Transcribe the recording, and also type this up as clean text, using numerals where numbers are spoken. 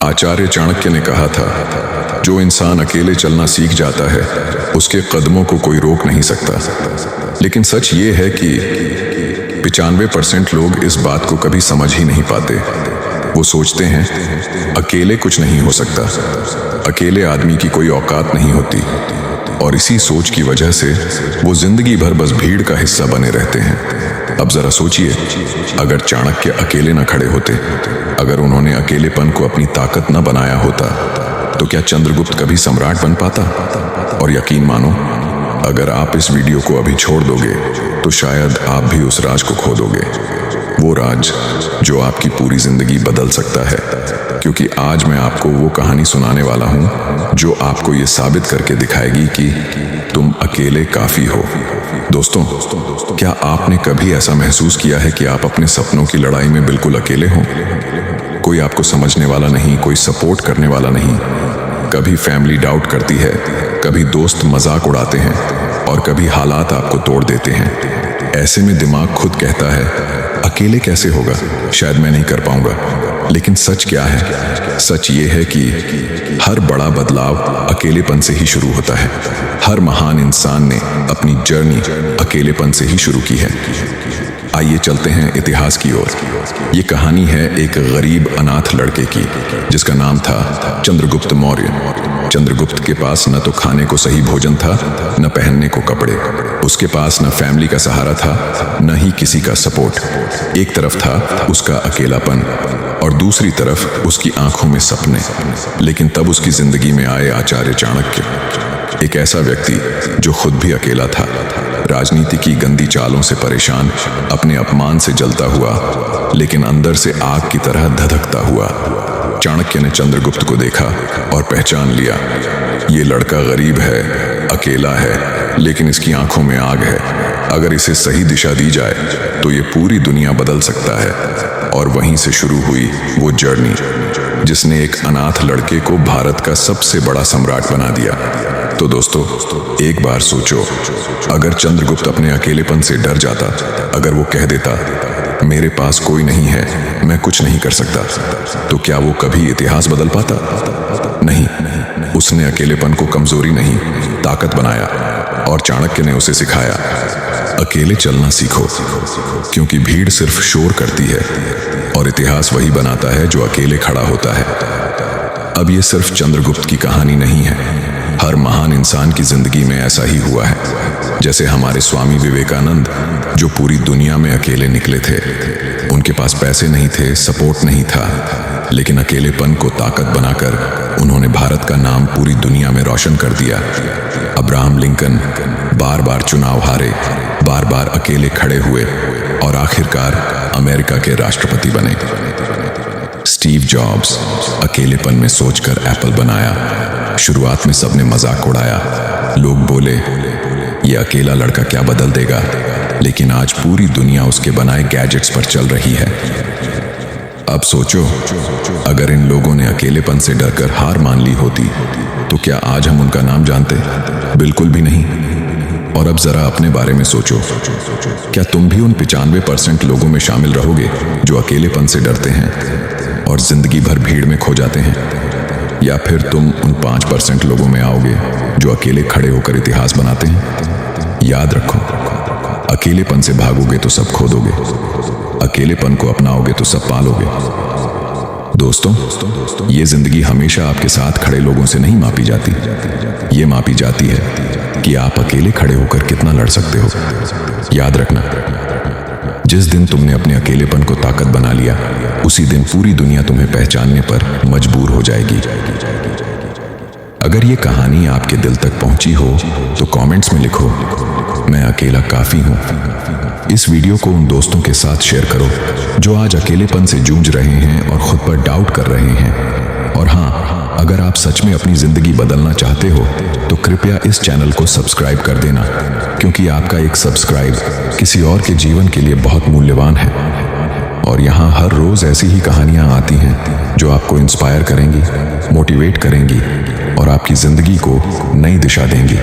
आचार्य चाणक्य ने कहा था, जो इंसान अकेले चलना सीख जाता है उसके कदमों को कोई रोक नहीं सकता। लेकिन सच ये है कि 95% लोग इस बात को कभी समझ ही नहीं पाते। वो सोचते हैं अकेले कुछ नहीं हो सकता, अकेले आदमी की कोई औकात नहीं होती, और इसी सोच की वजह से वो जिंदगी भर बस भीड़ का हिस्सा बने रहते हैं। अब जरा सोचिए, अगर चाणक्य अकेले न खड़े होते, अगर उन्होंने अकेलेपन को अपनी ताकत न बनाया होता, तो क्या चंद्रगुप्त कभी सम्राट बन पाता? और यकीन मानो, अगर आप इस वीडियो को अभी छोड़ दोगे तो शायद आप भी उस राज को खो दोगे, वो राज जो आपकी पूरी जिंदगी बदल सकता है। क्योंकि आज मैं आपको वो कहानी सुनाने वाला हूं जो आपको ये साबित करके दिखाएगी कि तुम अकेले काफी हो। दोस्तों, क्या आपने कभी ऐसा महसूस किया है कि आप अपने सपनों की लड़ाई में बिल्कुल अकेले हो? कोई आपको समझने वाला नहीं, कोई सपोर्ट करने वाला नहीं। कभी फैमिली डाउट करती है, कभी दोस्त मजाक उड़ाते हैं, और कभी हालात आपको तोड़ देते हैं। ऐसे में दिमाग खुद कहता है, अकेले कैसे होगा, शायद मैं नहीं कर पाऊंगा। लेकिन सच क्या है? सच ये है कि हर बड़ा बदलाव अकेलेपन से ही शुरू होता है। हर महान इंसान ने अपनी जर्नी अकेलेपन से ही शुरू की है। आइए चलते हैं इतिहास की ओर। ये कहानी है एक गरीब अनाथ लड़के की, जिसका नाम था चंद्रगुप्त मौर्य। चंद्रगुप्त के पास न तो खाने को सही भोजन था, न पहनने को कपड़े। उसके पास न फैमिली का सहारा था, न ही किसी का सपोर्ट। एक तरफ था उसका अकेलापन, और दूसरी तरफ उसकी आंखों में सपने। लेकिन तब उसकी जिंदगी में आए आचार्य चाणक्य, एक ऐसा व्यक्ति जो खुद भी अकेला था, राजनीति की गंदी चालों से परेशान, अपने अपमान से जलता हुआ, लेकिन अंदर से आग की तरह धधकता हुआ। चाणक्य ने चंद्रगुप्त को देखा और पहचान लिया, ये लड़का गरीब है, अकेला है, लेकिन इसकी आंखों में आग है। अगर इसे सही दिशा दी जाए तो ये पूरी दुनिया बदल सकता है। और वहीं से शुरू हुई वो जर्नी जिसने एक अनाथ लड़के को भारत का सबसे बड़ा सम्राट बना दिया। तो दोस्तों, एक बार सोचो, अगर चंद्रगुप्त अपने अकेलेपन से डर जाता, अगर वो कह देता मेरे पास कोई नहीं है, मैं कुछ नहीं कर सकता, तो क्या वो कभी इतिहास बदल पाता? नहीं, उसने अकेलेपन को कमजोरी नहीं, ताकत बनाया। और चाणक्य ने उसे सिखाया, अकेले चलना सीखो, क्योंकि भीड़ सिर्फ शोर करती है और इतिहास वही बनाता है जो अकेले खड़ा होता है। अब ये सिर्फ चंद्रगुप्त की कहानी नहीं है, हर महान इंसान की जिंदगी में ऐसा ही हुआ है। जैसे हमारे स्वामी विवेकानंद, जो पूरी दुनिया में अकेले निकले थे। उनके पास पैसे नहीं थे, सपोर्ट नहीं था, लेकिन अकेलेपन को ताकत बनाकर उन्होंने भारत का नाम पूरी दुनिया में रोशन कर दिया। अब्राहम लिंकन बार बार चुनाव हारे, बार बार अकेले खड़े हुए, और आखिरकार अमेरिका के राष्ट्रपति बने। स्टीव जॉब्स अकेलेपन में सोचकर एप्पल बनाया। शुरुआत में सबने मजाक उड़ाया, लोग बोले ये अकेला लड़का क्या बदल देगा, लेकिन आज पूरी दुनिया उसके बनाए गैजेट्स पर चल रही है। अब सोचो, अगर इन लोगों ने अकेलेपन से डरकर हार मान ली होती, तो क्या आज हम उनका नाम जानते? बिल्कुल भी नहीं। और अब जरा अपने बारे में सोचो, क्या तुम भी उन 95% लोगों में शामिल रहोगे जो अकेलेपन से डरते हैं और जिंदगी भर भीड़ में खो जाते हैं? या फिर तुम उन 5% लोगों में आओगे जो अकेले खड़े होकर इतिहास बनाते हैं? याद रखो, अकेलेपन से भागोगे तो सब खो दोगे, अकेलेपन को अपनाओगे तो सब पालोगे। दोस्तों, ये जिंदगी हमेशा आपके साथ खड़े लोगों से नहीं मापी जाती, ये मापी जाती है कि आप अकेले खड़े होकर कितना लड़ सकते हो। याद रखना, जिस दिन तुमने अपने अकेलेपन को ताकत बना लिया, उसी दिन पूरी दुनिया तुम्हें पहचानने पर मजबूर हो जाएगी। अगर ये कहानी आपके दिल तक पहुंची हो तो कमेंट्स में लिखो, मैं अकेला काफी हूं। इस वीडियो को उन दोस्तों के साथ शेयर करो जो आज अकेलेपन से जूझ रहे हैं और खुद पर डाउट कर रहे हैं। और हाँ, अगर आप सच में अपनी जिंदगी बदलना चाहते हो तो कृपया इस चैनल को सब्सक्राइब कर देना, क्योंकि आपका एक सब्सक्राइब किसी और के जीवन के लिए बहुत मूल्यवान है। और यहाँ हर रोज ऐसी ही कहानियां आती हैं जो आपको इंस्पायर करेंगी, मोटिवेट करेंगी और आपकी जिंदगी को नई दिशा देंगी।